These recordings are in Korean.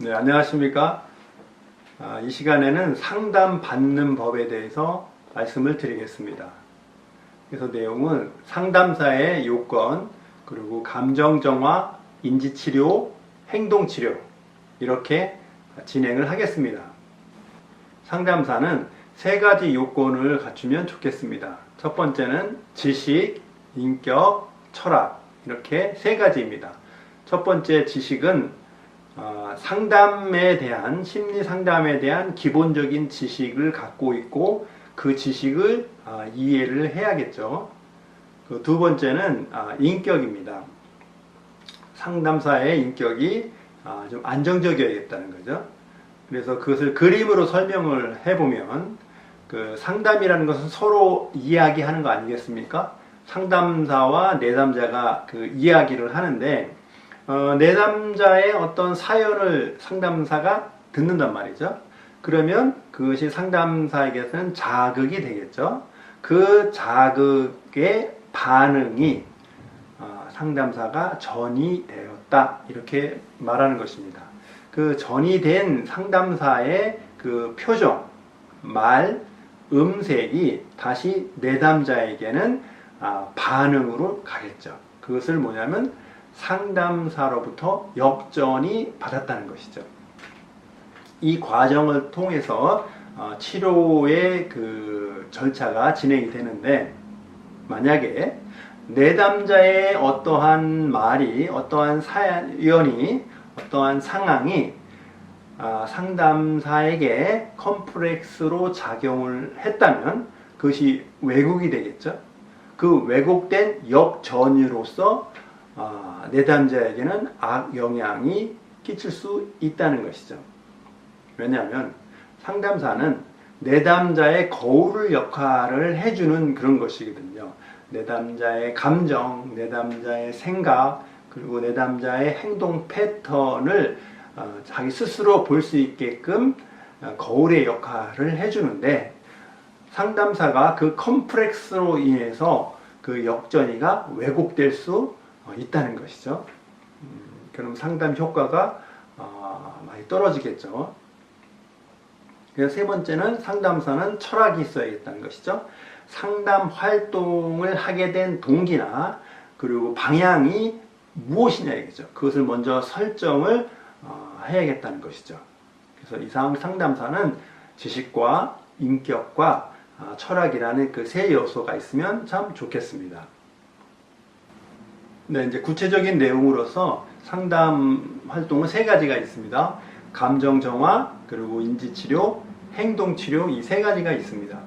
네, 안녕하십니까? 이 시간에는 상담받는 법에 대해서 말씀을 드리겠습니다. 그래서 내용은 상담사의 요건, 그리고 감정정화, 인지치료, 행동치료 이렇게 진행을 하겠습니다. 상담사는 세 가지 요건을 갖추면 좋겠습니다. 첫 번째는 지식, 인격, 철학 이렇게 세 가지입니다. 첫 번째 지식은 상담에 대한 심리 상담에 대한 기본적인 지식을 갖고 있고 그 지식을 이해를 해야겠죠. 그 두 번째는 인격입니다. 상담사의 인격이 좀 안정적이어야겠다는 거죠. 그래서 그것을 그림으로 설명을 해보면 그 상담이라는 것은 서로 이야기하는 거 아니겠습니까? 상담사와 내담자가 그 이야기를 하는데 내담자의 어떤 사연을 상담사가 듣는단 말이죠. 그러면 그것이 상담사에게서는 자극이 되겠죠. 그 자극의 반응이 상담사가 전이 되었다 이렇게 말하는 것입니다. 그 전이 된 상담사의 그 표정, 말, 음색이 다시 내담자에게는 반응으로 가겠죠. 그것을 뭐냐면 상담사로부터 역전이 받았다는 것이죠. 이 과정을 통해서 치료의 그 절차가 진행이 되는데, 만약에 내담자의 어떠한 말이, 어떠한 사연이, 어떠한 상황이 상담사에게 컴플렉스로 작용을 했다면 그것이 왜곡이 되겠죠. 그 왜곡된 역전이로서 내담자에게는 악영향이 끼칠 수 있다는 것이죠. 왜냐하면 상담사는 내담자의 거울 역할을 해주는 그런 것이거든요. 내담자의 감정, 내담자의 생각, 그리고 내담자의 행동 패턴을 자기 스스로 볼 수 있게끔 거울의 역할을 해주는데, 상담사가 그 컴플렉스로 인해서 그 역전이가 왜곡될 수 있다는 것이죠. 그럼 상담 효과가 많이 떨어지겠죠. 그래서 세 번째는 상담사는 철학이 있어야겠다는 것이죠. 상담 활동을 하게 된 동기나 그리고 방향이 무엇이냐겠죠. 그것을 먼저 설정을 해야겠다는 것이죠. 그래서 이상 상담사는 지식과 인격과 철학이라는 그 세 요소가 있으면 참 좋겠습니다. 네, 이제 구체적인 내용으로서 상담 활동은 세 가지가 있습니다. 감정 정화, 그리고 인지치료, 행동치료 이 세 가지가 있습니다.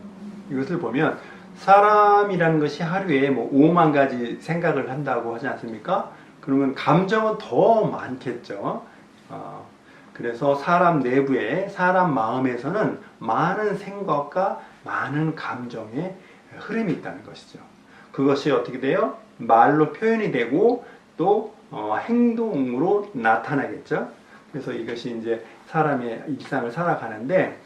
이것을 보면 사람이라는 것이 하루에 뭐 5만 가지 생각을 한다고 하지 않습니까? 그러면 감정은 더 많겠죠. 그래서 사람 내부에, 사람 마음에서는 많은 생각과 많은 감정의 흐름이 있다는 것이죠. 그것이 어떻게 돼요? 말로 표현이 되고 또 행동으로 나타나겠죠. 그래서 이것이 이제 사람의 일상을 살아가는데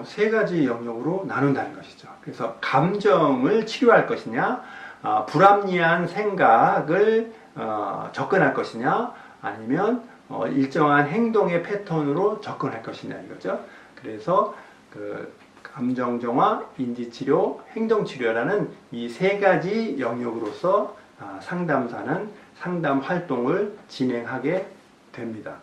세 가지 영역으로 나눈다는 것이죠. 그래서 감정을 치료할 것이냐, 불합리한 생각을 접근할 것이냐, 아니면 일정한 행동의 패턴으로 접근할 것이냐 이거죠. 그래서 그 감정정화, 인지치료, 행동치료라는 이 세 가지 영역으로서 상담사는 상담 활동을 진행하게 됩니다.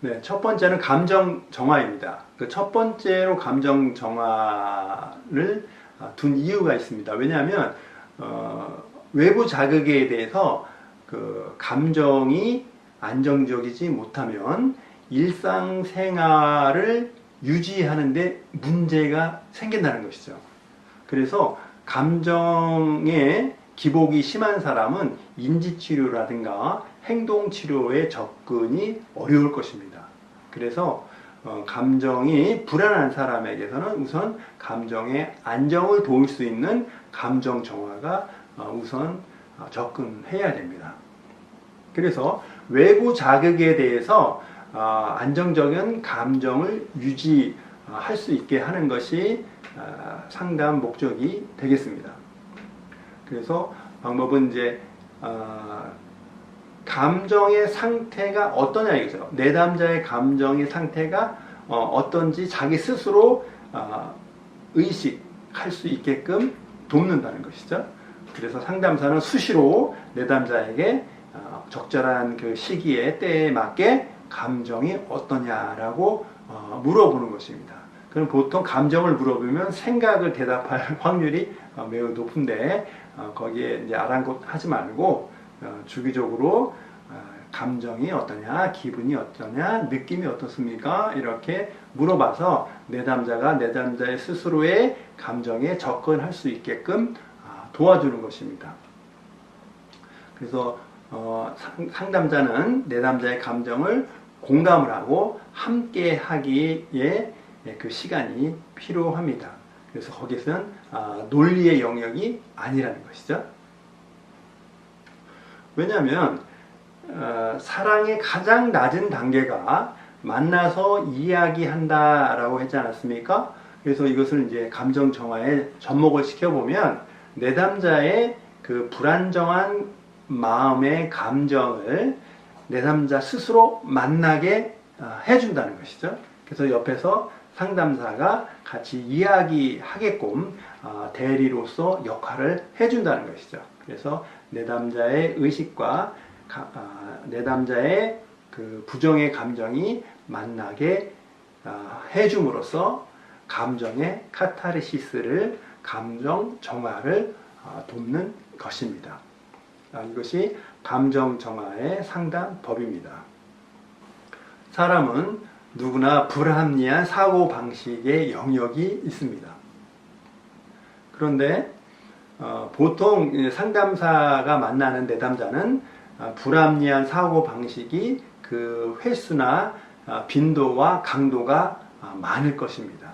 네, 첫 번째는 감정 정화입니다. 그 첫 번째로 감정 정화를 둔 이유가 있습니다. 왜냐하면 외부 자극에 대해서 그 감정이 안정적이지 못하면 일상생활을 유지하는데 문제가 생긴다는 것이죠. 그래서 감정의 기복이 심한 사람은 인지치료라든가 행동치료에 접근이 어려울 것입니다. 그래서 감정이 불안한 사람에게서는 우선 감정의 안정을 도울 수 있는 감정 정화가 우선 접근해야 됩니다. 그래서 외부 자극에 대해서 안정적인 감정을 유지할 수 있게 하는 것이 상담 목적이 되겠습니다. 그래서 방법은 이제 감정의 상태가 어떠냐 이거죠. 내담자의 감정의 상태가 어떤지 자기 스스로 의식할 수 있게끔 돕는다는 것이죠. 그래서 상담사는 수시로 내담자에게 적절한 그 시기에 때에 맞게 감정이 어떠냐라고 물어보는 것입니다. 그럼 보통 감정을 물어보면 생각을 대답할 확률이 매우 높은데 거기에 이제 아랑곳하지 말고 주기적으로 감정이 어떠냐, 기분이 어떠냐, 느낌이 어떻습니까? 이렇게 물어봐서 내담자가 내담자의 스스로의 감정에 접근할 수 있게끔 도와주는 것입니다. 그래서 상담자는 내담자의 감정을 공감을 하고 함께 하기에 그 시간이 필요합니다. 그래서 거기서는 논리의 영역이 아니라는 것이죠. 왜냐하면 사랑의 가장 낮은 단계가 만나서 이야기한다라고 했지 않았습니까? 그래서 이것을 이제 감정 정화에 접목을 시켜보면 내담자의 그 불안정한 마음의 감정을 내담자 스스로 만나게 해준다는 것이죠. 그래서 옆에서 상담사가 같이 이야기하게끔 대리로서 역할을 해준다는 것이죠. 그래서 내담자의 의식과 내담자의 그 부정의 감정이 만나게 해줌으로써 감정의 카타르시스를 감정 정화를 돕는 것입니다. 이것이 감정 정화의 상담법입니다. 사람은 누구나 불합리한 사고 방식의 영역이 있습니다. 그런데 보통 상담사가 만나는 내담자는 불합리한 사고 방식이 그 횟수나 빈도와 강도가 많을 것입니다.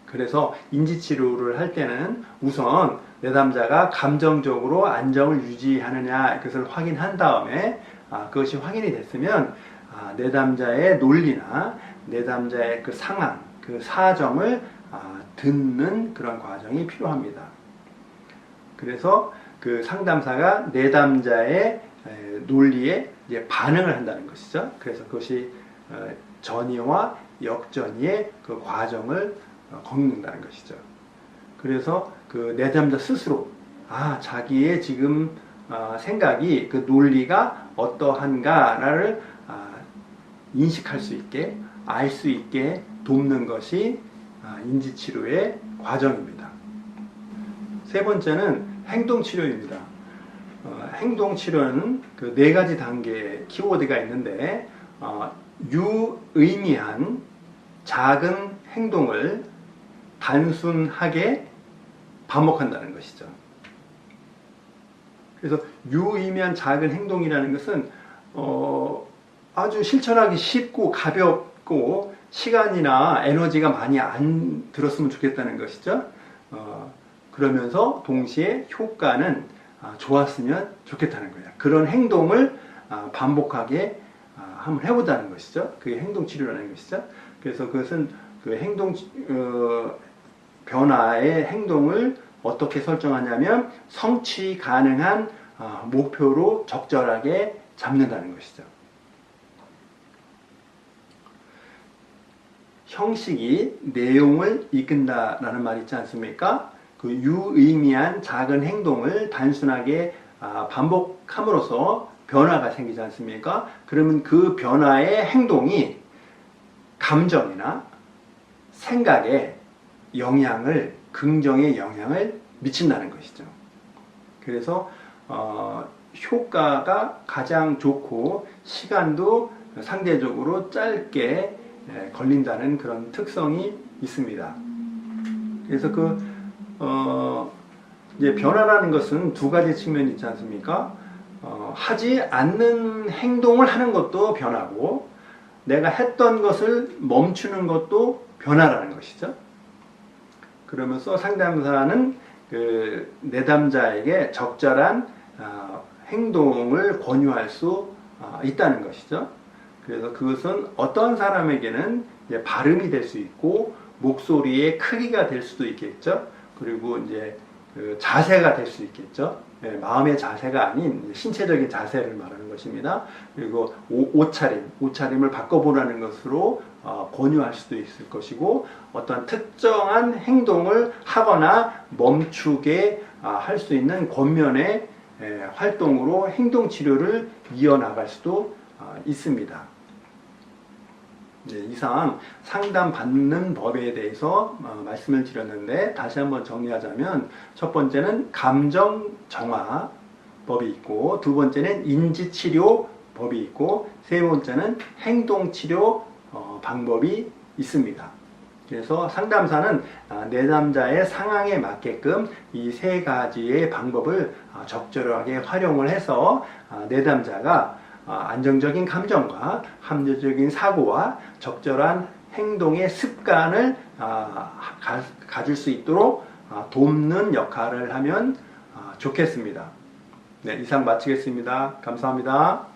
그래서 인지치료를 할 때는 우선 내담자가 감정적으로 안정을 유지하느냐 이것을 확인한 다음에 그것이 확인이 됐으면 내담자의 논리나 내담자의 그 상황, 그 사정을 듣는 그런 과정이 필요합니다. 그래서 그 상담사가 내담자의 논리에 이제 반응을 한다는 것이죠. 그래서 그것이 전이와 역전이의 그 과정을 겪는다는 것이죠. 그래서 그 내담자 스스로 자기의 지금 생각이 그 논리가 어떠한가를 인식할 수 있게 알 수 있게 돕는 것이 인지치료의 과정입니다. 세 번째는 행동치료입니다. 행동치료는 그 네 가지 단계의 키워드가 있는데 유의미한 작은 행동을 단순하게 반복한다는 것이죠. 그래서 유의미한 작은 행동이라는 것은 아주 실천하기 쉽고 가볍고 시간이나 에너지가 많이 안 들었으면 좋겠다는 것이죠. 그러면서 동시에 효과는 좋았으면 좋겠다는 거예요. 그런 행동을 반복하게 한번 해보자는 것이죠. 그게 행동치료라는 것이죠. 그래서 그것은 그 행동 변화의 행동을 어떻게 설정하냐면 성취 가능한 목표로 적절하게 잡는다는 것이죠. 형식이 내용을 이끈다라는 말이 있지 않습니까? 그 유의미한 작은 행동을 단순하게 반복함으로써 변화가 생기지 않습니까? 그러면 그 변화의 행동이 감정이나 생각에 긍정의 영향을 미친다는 것이죠. 그래서 효과가 가장 좋고 시간도 상대적으로 짧게 걸린다는 그런 특성이 있습니다. 그래서 이제 변화라는 것은 두 가지 측면이 있지 않습니까? 하지 않는 행동을 하는 것도 변화고 내가 했던 것을 멈추는 것도 변화라는 것이죠. 그러면서 상담사는 그 내담자에게 적절한 행동을 권유할 수 있다는 것이죠. 그래서 그것은 어떤 사람에게는 이제 발음이 될 수 있고 목소리의 크기가 될 수도 있겠죠. 그리고 이제 그 자세가 될 수 있겠죠. 마음의 자세가 아닌 신체적인 자세를 말하는 것입니다. 그리고 옷차림을 바꿔보라는 것으로 권유할 수도 있을 것이고, 어떤 특정한 행동을 하거나 멈추게 할 수 있는 권면의 활동으로 행동치료를 이어나갈 수도 있습니다. 이상 상담받는 법에 대해서 말씀을 드렸는데, 다시 한번 정리하자면, 첫 번째는 감정정화법이 있고, 두 번째는 인지치료법이 있고, 세 번째는 행동치료 방법이 있습니다. 그래서 상담사는 내담자의 상황에 맞게끔 이 세 가지의 방법을 적절하게 활용을 해서 내담자가 안정적인 감정과 합리적인 사고와 적절한 행동의 습관을 가질 수 있도록 돕는 역할을 하면 좋겠습니다. 네, 이상 마치겠습니다. 감사합니다.